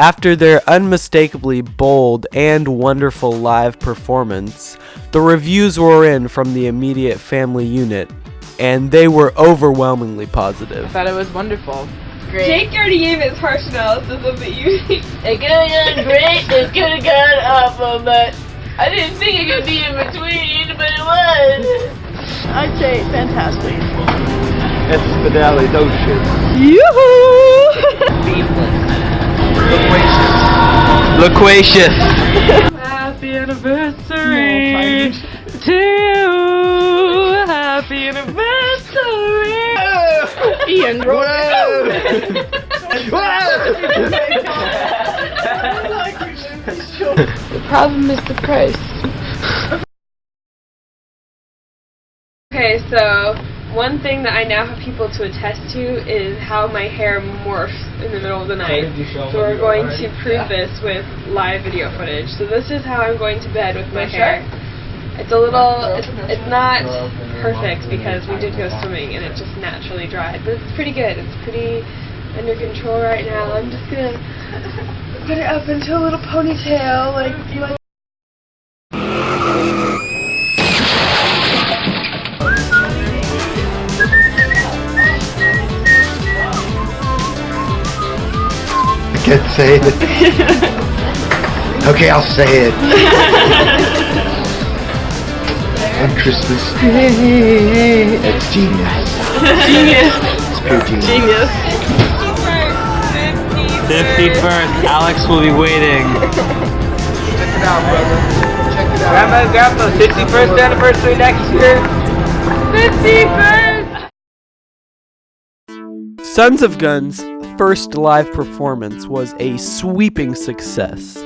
After their unmistakably bold and wonderful live performance, the reviews were in from the immediate family unit, and they were overwhelmingly positive. I thought it was wonderful. Great. Jake already gave his harsh analysis of the evening. It could have gone great, it could have gone awful, but I didn't think it could be in between, but it was. I'd say fantastic. Espinali, no shit. Yoo-hoo! Loquacious. Happy anniversary to you. Happy anniversary. Ian wrote it. The problem is the price. Okay, so one thing that I now have people to attest to is how my hair morphs in the middle of the night. So we're going to prove this with live video footage. So this is how I'm going to bed with my hair. It's a little, it's not perfect because we did go swimming and it just naturally dried, but it's pretty good. It's pretty under control right now. I'm just gonna put it up into a little ponytail, like. I can't say it. Okay, I'll say it. On Christmas Day. It's genius. Genius. It's pure genius. Genius. 51st. Alex will be waiting. Check it out, brother. Check it out. Grandma, 51st anniversary next year. 51st! Sons of Guns' first live performance was a sweeping success.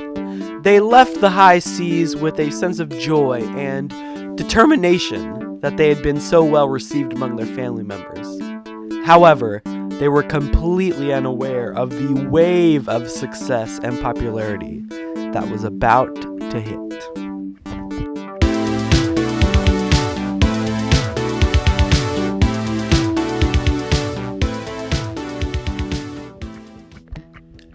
They left the high seas with a sense of joy and determination that they had been so well received among their family members. However, they were completely unaware of the wave of success and popularity that was about to hit.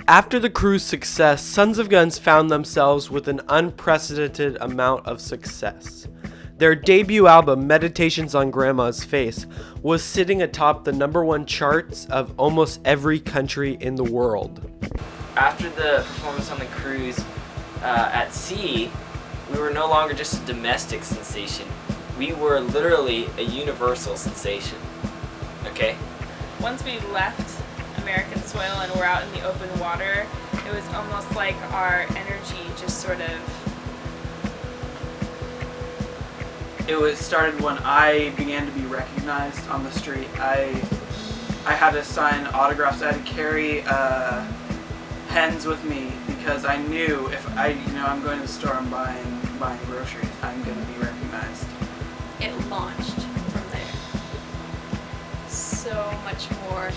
After the crew's success, Sons of Guns found themselves with an unprecedented amount of success. Their debut album, Meditations on Grandma's Face, was sitting atop the #1 charts of almost every country in the world. After the performance on the cruise at sea, we were no longer just a domestic sensation. We were literally a universal sensation. Okay? Once we left American soil and we're out in the open water, it was almost like our energy just sort of... It was started when I began to be recognized on the street. I had to sign autographs. I had to carry pens with me because I knew if I'm going to the store and buying groceries, I'm going to be recognized. It launched from there. So much more.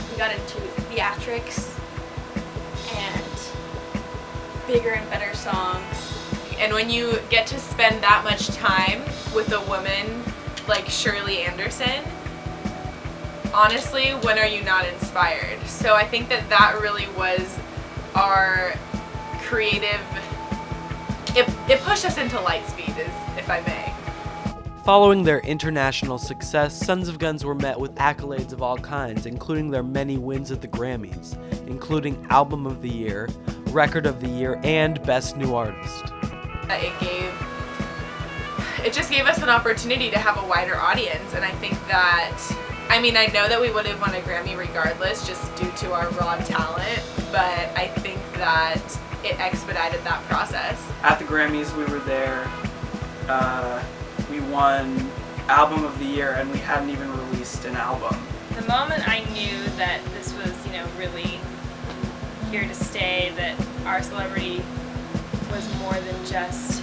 We got into theatrics and bigger and better songs. And when you get to spend that much time with a woman like Shirley Anderson, honestly, when are you not inspired? So I think that really was our creative, it pushed us into light speed, if I may. Following their international success, Sons of Guns were met with accolades of all kinds, including their many wins at the Grammys, including Album of the Year, Record of the Year, and Best New Artist. It just gave us an opportunity to have a wider audience, and I think that, I know that we would have won a Grammy regardless just due to our raw talent, but I think that it expedited that process. At the Grammys, we were there. We won Album of the Year, and we hadn't even released an album. The moment I knew that this was, really here to stay, that our celebrity was more than just,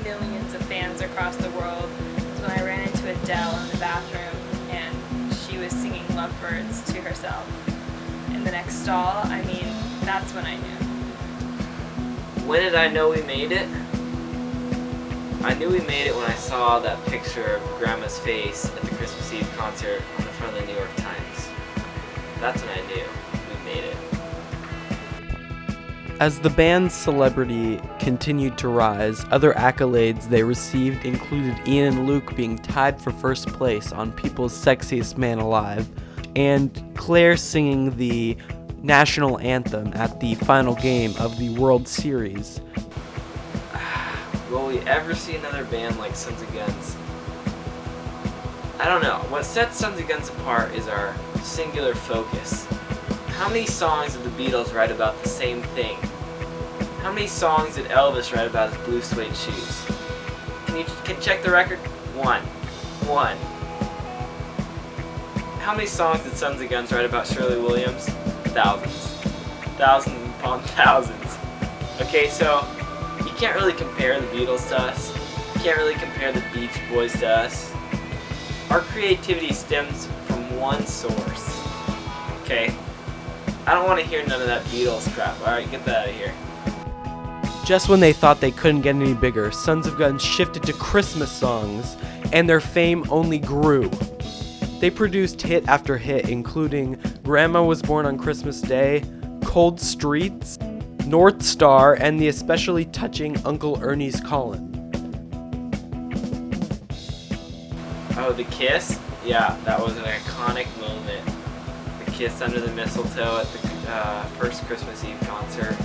millions of fans across the world, was when I ran into Adele in the bathroom and she was singing Lovebirds to herself in the next stall. That's when I knew. When did I know we made it? I knew we made it when I saw that picture of Grandma's face at the Christmas Eve concert on the front of the New York Times. That's when I knew we made it. As the band's celebrity continued to rise, other accolades they received included Ian and Luke being tied for first place on People's Sexiest Man Alive, and Claire singing the national anthem at the final game of the World Series. Will we ever see another band like Sons of Guns? I don't know. What sets Sons of Guns apart is our singular focus. How many songs did the Beatles write about the same thing? How many songs did Elvis write about his blue suede shoes? Can you check the record? One. How many songs did Sons of Guns write about Shirley Williams? Thousands. Thousands upon thousands. Okay, so you can't really compare the Beatles to us. You can't really compare the Beach Boys to us. Our creativity stems from one source. Okay? I don't want to hear none of that Beatles crap. Alright, get that out of here. Just when they thought they couldn't get any bigger, Sons of Guns shifted to Christmas songs, and their fame only grew. They produced hit after hit, including Grandma Was Born on Christmas Day, Cold Streets, North Star, and the especially touching Uncle Ernie's Callin'. Oh, the kiss? Yeah, that was an iconic moment. The kiss under the mistletoe at the first Christmas Eve concert.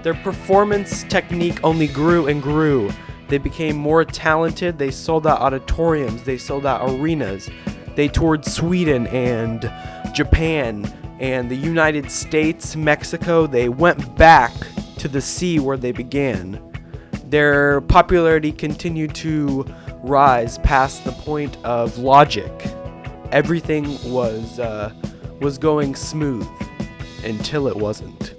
Their performance technique only grew and grew. They became more talented, they sold out auditoriums, they sold out arenas. They toured Sweden and Japan and the United States, Mexico. They went back to the sea where they began. Their popularity continued to rise past the point of logic. Everything was going smooth until it wasn't.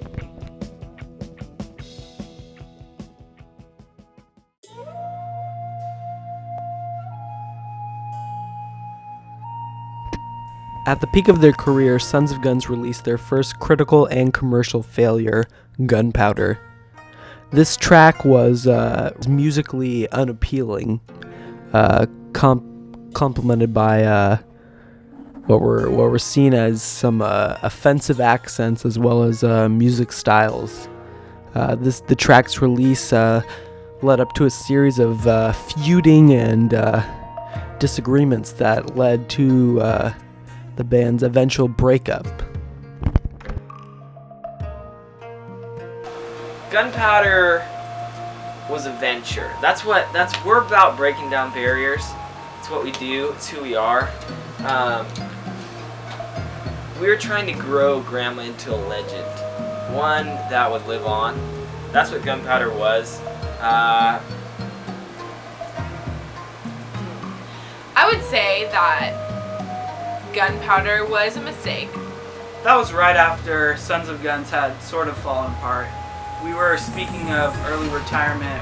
At the peak of their career, Sons of Guns released their first critical and commercial failure, Gunpowder. This track was musically unappealing, complemented by what were seen as some offensive accents as well as music styles. The track's release led up to a series of feuding and disagreements that led to the band's eventual breakup. Gunpowder was a venture. We're about breaking down barriers. It's what we do. It's who we are. We were trying to grow Grandma into a legend, one that would live on. That's what Gunpowder was. I would say that Gunpowder was a mistake. That was right after Sons of Guns had sort of fallen apart. We were speaking of early retirement.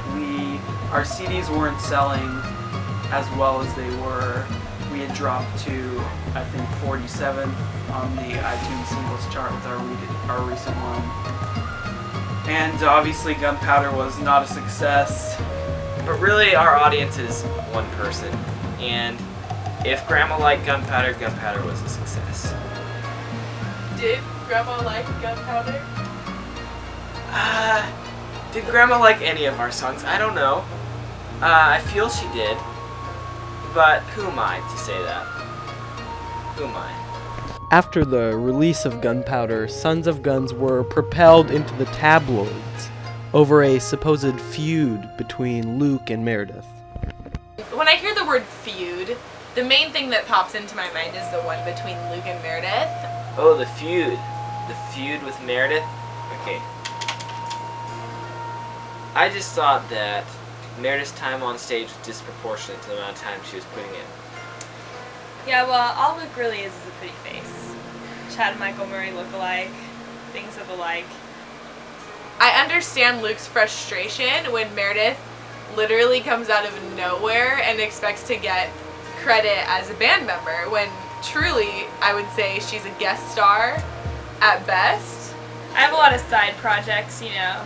Our CDs weren't selling as well as they were. We had dropped to, I think, 47 on the iTunes singles chart with our recent one. And obviously Gunpowder was not a success. But really, our audience is one person. And if Grandma liked Gunpowder, Gunpowder was a success. Did Grandma like Gunpowder? Did Grandma like any of our songs? I don't know. I feel she did. But who am I to say that? Who am I? After the release of Gunpowder, Sons of Guns were propelled into the tabloids over a supposed feud between Luke and Meredith. When I hear the word feud, the main thing that pops into my mind is the one between Luke and Meredith. Oh, the feud. The feud with Meredith? Okay. I just thought that Meredith's time on stage was disproportionate to the amount of time she was putting in. Yeah, well, all Luke really is a pretty face. Chad and Michael Murray look alike, things of the like. I understand Luke's frustration when Meredith literally comes out of nowhere and expects to get credit as a band member when truly I would say she's a guest star at best. I have a lot of side projects, you know,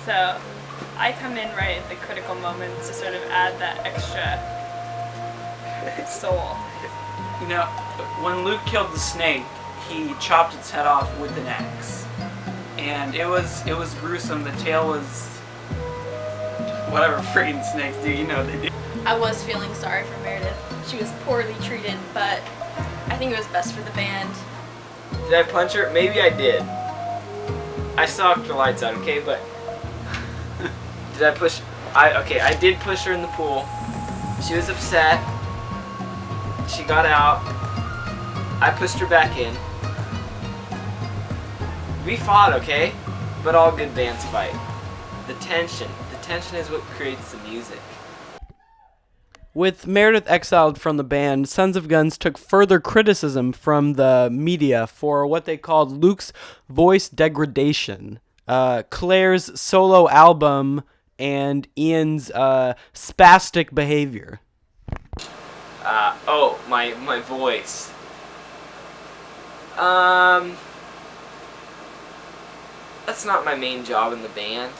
so I come in right at the critical moments to sort of add that extra soul. You know, when Luke killed the snake, he chopped its head off with an axe. And it was gruesome. The tail was whatever friggin' snakes do, you know what they do. I was feeling sorry for Meredith. She was poorly treated, but I think it was best for the band. Did I punch her? Maybe I did. I knocked the lights out, okay, but did I push? I did push her in the pool. She was upset. She got out. I pushed her back in. We fought, okay? But all good bands fight. The tension is what creates the music. With Meredith exiled from the band, Sons of Guns took further criticism from the media for what they called Luke's voice degradation, Claire's solo album, and Ian's spastic behavior. My voice. That's not my main job in the band.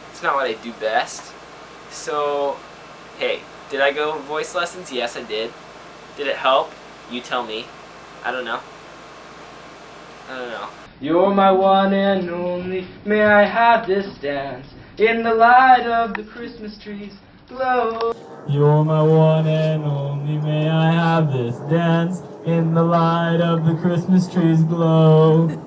It's not what I do best. So, hey, did I go voice lessons? Yes, I did. Did it help? You tell me. I don't know. You're my one and only. May I have this dance in the light of the Christmas trees glow? You're my one and only. May I have this dance in the light of the Christmas trees glow?